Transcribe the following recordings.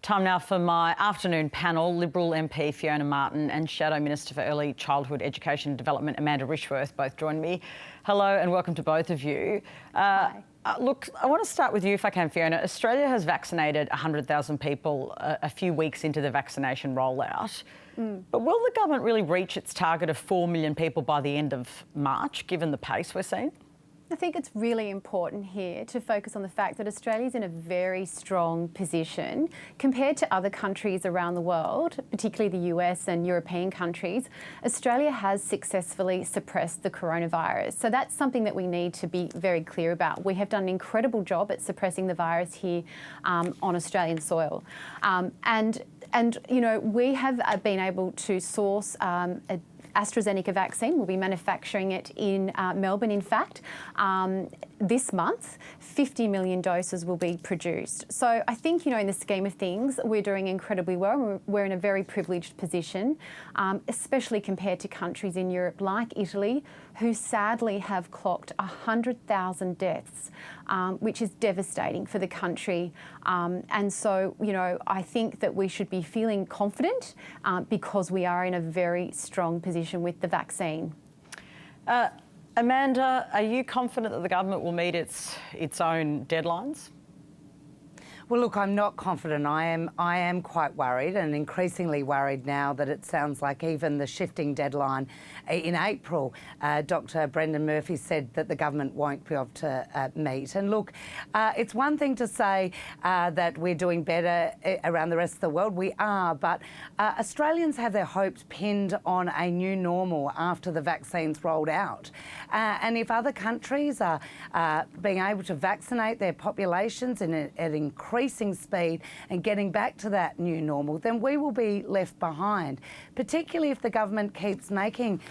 Time now for my afternoon panel. Liberal MP Fiona Martin and Shadow Minister for Early Childhood Education and Development Amanda Rishworth both join me. Hello and welcome to both of you. Hi. Look, I want to start with you if I can, Fiona. Australia has vaccinated 100,000 people a few weeks into the vaccination rollout. But will the government really reach its target of 4 million people by the end of March, given the pace we're seeing? I think it's really important here to focus on the fact that Australia's in a very strong position compared to other countries around the world, particularly the US and European countries. Australia has successfully suppressed the coronavirus. So that's something that we need to be very clear about. We have done an incredible job at suppressing the virus here on Australian soil. And you know, we have been able to source a AstraZeneca vaccine. We'll be manufacturing it in Melbourne, in fact. This month, 50 million doses will be produced. So I think, you know, in the scheme of things, we're doing incredibly well. We're in a very privileged position, especially compared to countries in Europe like Italy, who sadly have clocked 100,000 deaths, which is devastating for the country. And so, you know, I think that we should be feeling confident because we are in a very strong position with the vaccine. Amanda, are you confident that the government will meet its own deadlines? Well, look, I'm not confident. I am quite worried, and increasingly worried now that it sounds like even the shifting deadline in April, Dr. Brendan Murphy said that the government won't be able to meet. And look, it's one thing to say that we're doing better around the rest of the world. We are, but Australians have their hopes pinned on a new normal after the vaccines rolled out. And if other countries are being able to vaccinate their populations at increasing speed and getting back to that new normal, then we will be left behind, particularly if the government keeps making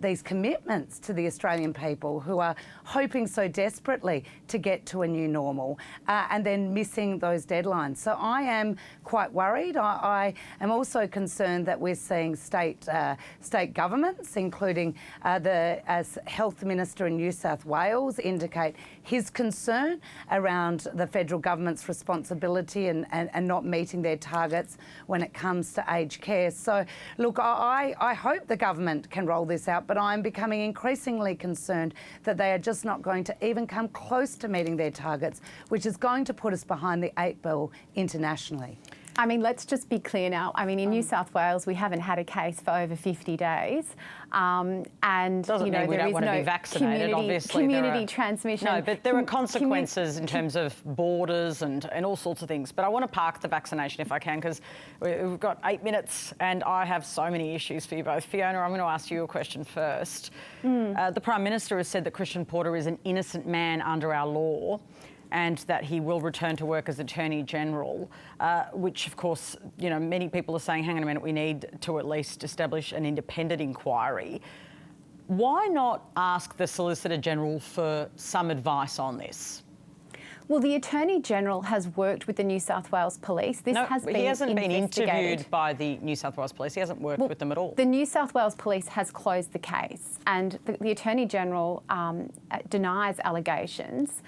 these commitments to the Australian people who are hoping so desperately to get to a new normal and then missing those deadlines. So I am quite worried. I am also concerned that we're seeing state governments, including the Health Minister in New South Wales, indicate his concern around the federal government's responsibility and not meeting their targets when it comes to aged care. So, look, I hope the government can roll this out, but I'm becoming increasingly concerned that they are just not going to even come close to meeting their targets, which is going to put us behind the 8 ball internationally. I mean, let's just be clear now. I mean, in New South Wales, we haven't had a case for over 50 days. And, doesn't mean we don't want to be vaccinated, obviously. Community transmission. No, but there are consequences in terms of borders and all sorts of things. But I want to park the vaccination if I can, because we've got 8 minutes and I have so many issues for you both. Fiona, I'm going to ask you a question first. The Prime Minister has said that Christian Porter is an innocent man under our law, and that he will return to work as Attorney General, which, of course, you know, many people are saying, hang on a minute, we need to at least establish an independent inquiry. Why not ask the Solicitor General for some advice on this? Well, the Attorney General has worked with the New South Wales Police. He hasn't been interviewed by the New South Wales Police. He hasn't worked with them at all. The New South Wales Police has closed the case, and the Attorney General denies allegations.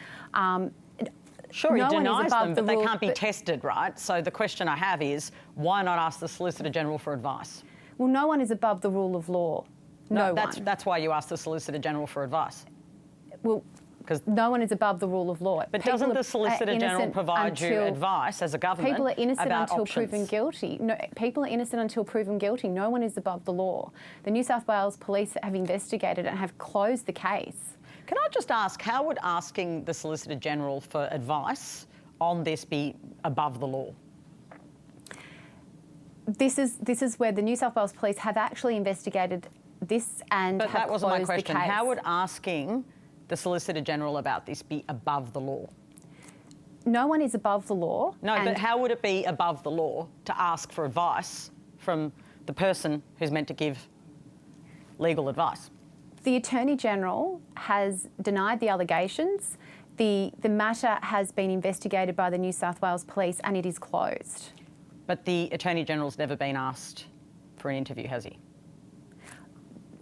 Sure, he denies them, but they can't be tested, right? So the question I have is, why not ask the Solicitor General for advice? Well, no one is above the rule of law. No one. That's why you ask the Solicitor General for advice. Well, because no one is above the rule of law. But doesn't the Solicitor General provide you advice as a government? People are innocent until options? Proven guilty. No, people are innocent until proven guilty. No one is above the law. The New South Wales Police have investigated and have closed the case. Can I just ask, how would asking the Solicitor General for advice on this be above the law? This is where the New South Wales Police have actually investigated this and have closed the case. But that wasn't my question. How would asking the Solicitor General about this be above the law? No one is above the law. No, but how would it be above the law to ask for advice from the person who's meant to give legal advice? The Attorney General has denied the allegations. The matter has been investigated by the New South Wales Police and it is closed. But the Attorney General's never been asked for an interview, has he?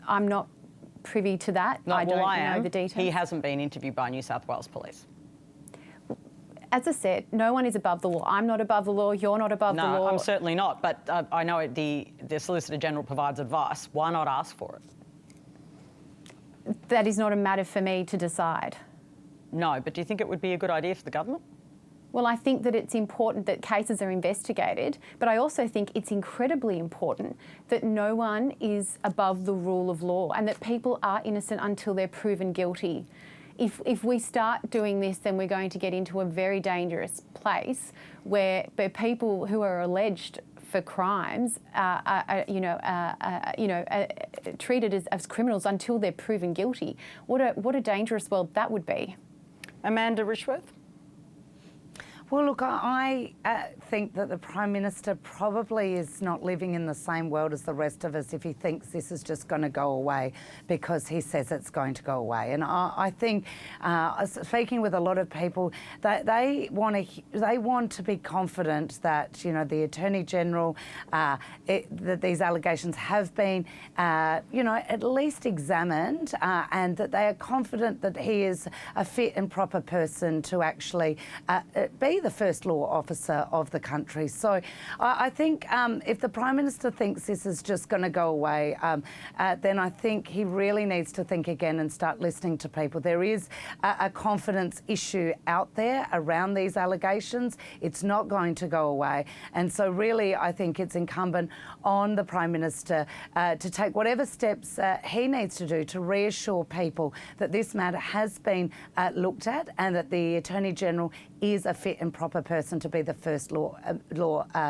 I'm not privy to that. No, I don't well, I know am. the details. He hasn't been interviewed by New South Wales Police. as I said, no one is above the law. I'm not above the law. You're not above the law. No, I'm certainly not. But I know the Solicitor General provides advice. Why not ask for it? That is not a matter for me to decide. No, but do you think it would be a good idea for the government? Well, I think that it's important that cases are investigated, but I also think it's incredibly important that no one is above the rule of law and that people are innocent until they're proven guilty. If we start doing this, then we're going to get into a very dangerous place where people who are alleged for crimes are treated as criminals until they're proven guilty. What a dangerous world that would be. Amanda Rishworth? Well, look, I think that the Prime Minister probably is not living in the same world as the rest of us if he thinks this is just going to go away because he says it's going to go away. And I think, speaking with a lot of people, that they want to be confident that, the Attorney General, that these allegations have been, at least examined, and that they are confident that he is a fit and proper person to actually be the first law officer of the country. So I think if the Prime Minister thinks this is just going to go away, then I think he really needs to think again and start listening to people. There is a confidence issue out there around these allegations. It's not going to go away. And so really I think it's incumbent on the Prime Minister to take whatever steps he needs to do to reassure people that this matter has been looked at and that the Attorney General is a fit and proper person to be the first law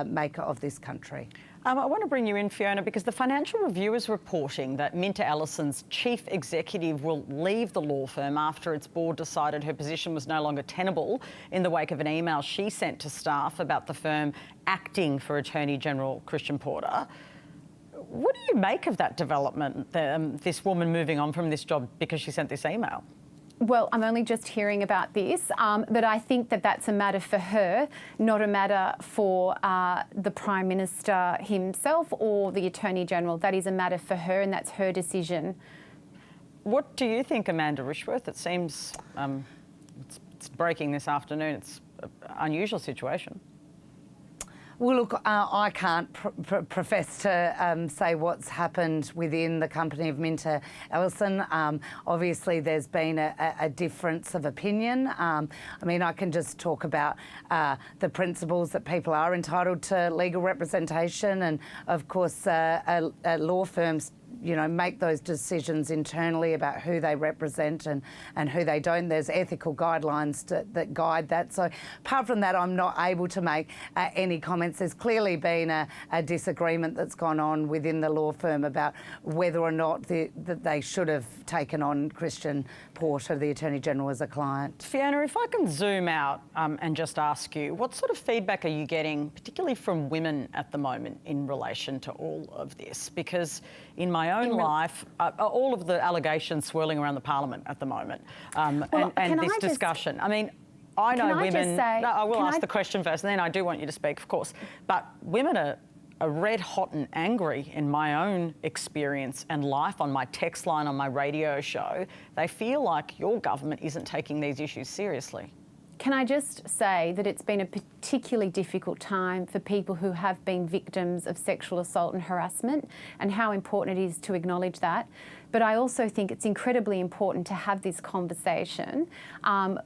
maker of this country. I want to bring you in, Fiona, because the Financial Review is reporting that Minta Ellison's chief executive will leave the law firm after its board decided her position was no longer tenable in the wake of an email she sent to staff about the firm acting for Attorney General Christian Porter. What do you make of that development, this woman moving on from this job because she sent this email? Well, I'm only just hearing about this, but I think that that's a matter for her, not a matter for the Prime Minister himself or the Attorney General. That is a matter for her and that's her decision. What do you think, Amanda Rishworth? It seems it's breaking this afternoon. It's an unusual situation. Well, look, I can't profess to say what's happened within the company of Minta Ellison. Obviously, there's been a difference of opinion. I mean, I can just talk about the principles that people are entitled to legal representation, and of course, law firms make those decisions internally about who they represent and who they don't. There's ethical guidelines that guide that. So apart from that, I'm not able to make any comments. There's clearly been a disagreement that's gone on within the law firm about whether or not that they should have taken on Christian Porter, the Attorney General, as a client. Fiona, if I can zoom out and just ask you, what sort of feedback are you getting, particularly from women at the moment, in relation to all of this? Because in my own life, all of the allegations swirling around the Parliament at the moment, and this discussion. I mean, I know women. I will ask the question first, and then I do want you to speak, of course. But women are red hot and angry in my own experience and life, on my text line, on my radio show. They feel like your government isn't taking these issues seriously. Can I just say that it's been a particularly difficult time for people who have been victims of sexual assault and harassment, and how important it is to acknowledge that. But I also think it's incredibly important to have this conversation,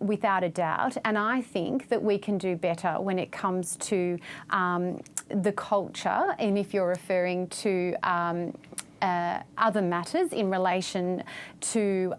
without a doubt. And I think that we can do better when it comes to the culture, and if you're referring to other matters in relation to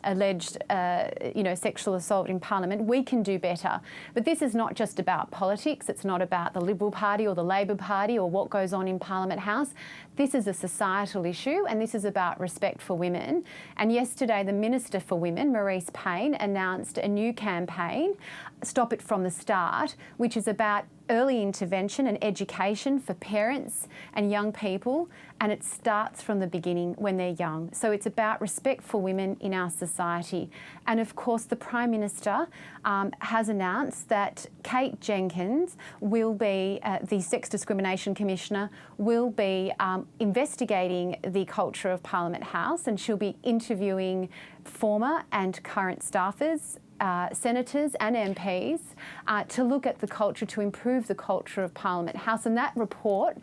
alleged, sexual assault in Parliament, we can do better. But this is not just about politics. It's not about the Liberal Party or the Labor Party or what goes on in Parliament House. This is a societal issue, and this is about respect for women. And yesterday, the Minister for Women, Marise Payne, announced a new campaign, Stop It From the Start, which is about early intervention and education for parents and young people, and it starts from the beginning when they're young. So it's about respect for women in our society. And of course, the Prime Minister has announced that Kate Jenkins will be, the Sex Discrimination Commissioner, will be investigating the culture of Parliament House, and she'll be interviewing former and current staffers senators and MPs to look at the culture, to improve the culture of Parliament House, and that report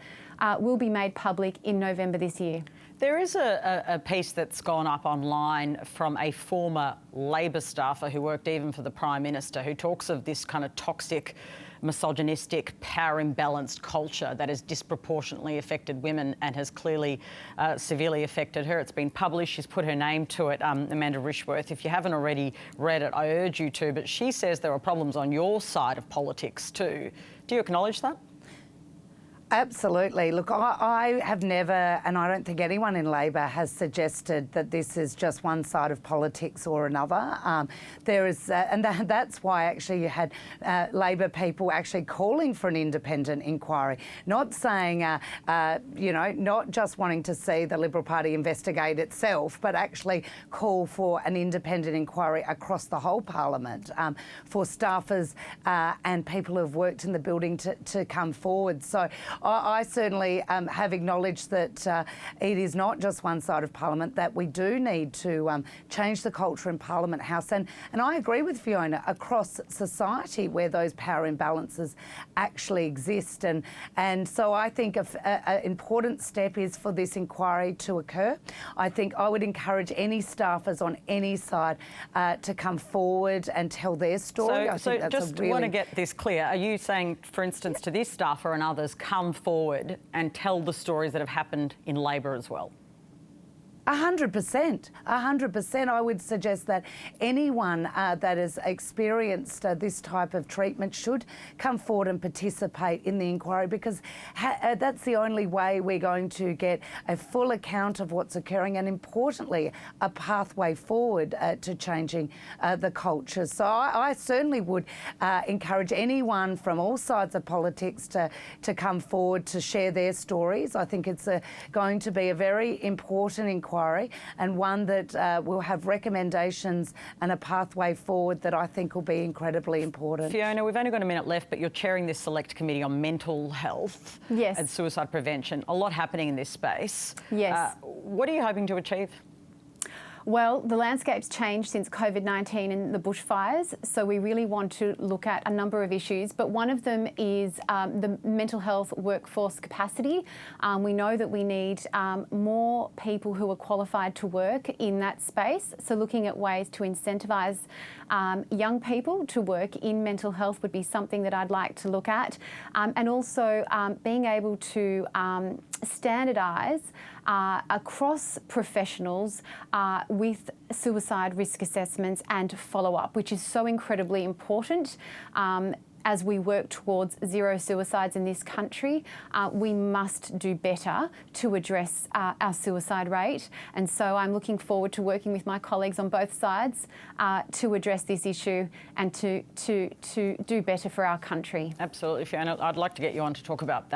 will be made public in November this year. There is a piece that's gone up online from a former Labor staffer who worked even for the Prime Minister, who talks of this kind of toxic, misogynistic, power-imbalanced culture that has disproportionately affected women and has clearly severely affected her. It's been published. She's put her name to it, Amanda Rishworth. If you haven't already read it, I urge you to. But she says there are problems on your side of politics too. Do you acknowledge that? Absolutely. Look, I have never, and I don't think anyone in Labor has suggested that this is just one side of politics or another. There is, and that's why actually you had Labor people actually calling for an independent inquiry, not saying, you know, not just wanting to see the Liberal Party investigate itself, but actually call for an independent inquiry across the whole Parliament for staffers and people who have worked in the building to come forward. So I certainly have acknowledged that it is not just one side of Parliament, that we do need to change the culture in Parliament House. And I agree with Fiona, across society where those power imbalances actually exist. And so I think an important step is for this inquiry to occur. I think I would encourage any staffers on any side to come forward and tell their story. So just want to get this clear. Are you saying, for instance, to this staffer and others, come forward and tell the stories that have happened in Labor as well? 100%. 100%. I would suggest that anyone that has experienced this type of treatment should come forward and participate in the inquiry, because that's the only way we're going to get a full account of what's occurring and, importantly, a pathway forward to changing the culture. So I certainly would encourage anyone from all sides of politics to come forward to share their stories. I think it's going to be a very important inquiry, and one that will have recommendations and a pathway forward that I think will be incredibly important. Fiona, we've only got a minute left, but you're chairing this select committee on mental health and suicide prevention. A lot happening in this space. Yes. What are you hoping to achieve? Well, the landscape's changed since COVID-19 and the bushfires, so we really want to look at a number of issues, but one of them is the mental health workforce capacity. We know that we need more people who are qualified to work in that space, so looking at ways to incentivise young people to work in mental health would be something that I'd like to look at, and also being able to standardise across professionals with suicide risk assessments and follow-up, which is so incredibly important. As we work towards zero suicides in this country, we must do better to address our suicide rate. And so I'm looking forward to working with my colleagues on both sides to address this issue and to do better for our country. Absolutely, Fiona. I'd like to get you on to talk about that.